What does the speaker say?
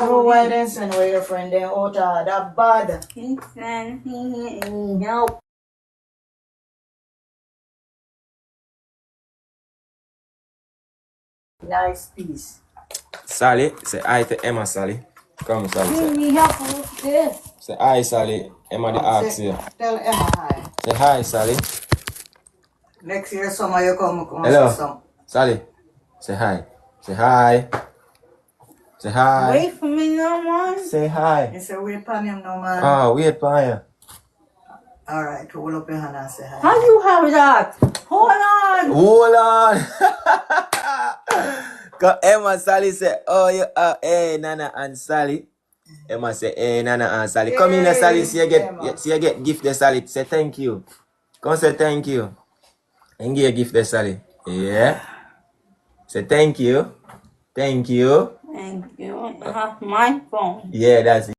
know why then send away your friend then out of that bad. He said he need help. Nice piece. Sally, say hi to Emma, Sally. Come, Sally. He Say, need help with this. say hi, Sally. Emma the ask you. Tell Emma hi. Say hi, Sally. Next year summer you come Hello. see some. Sally. Say hi. Say hi. Say hi. Wait for me no more. Say hi. You say wait upon him no man. Oh, wait for you. Alright, hold up your hand and say hi. How you have that? Hold on. Hold on. Cause Emma Sally say, oh, you are, hey, Nana and Sally. Emma say, hey, Nana and Sally. Come in, Sally. See you get gift the Sally. Say thank you. Come say thank you. And give a gift the Sally. Yeah. Say thank you. Thank you. Thank you. I have my phone. Yeah, that's it.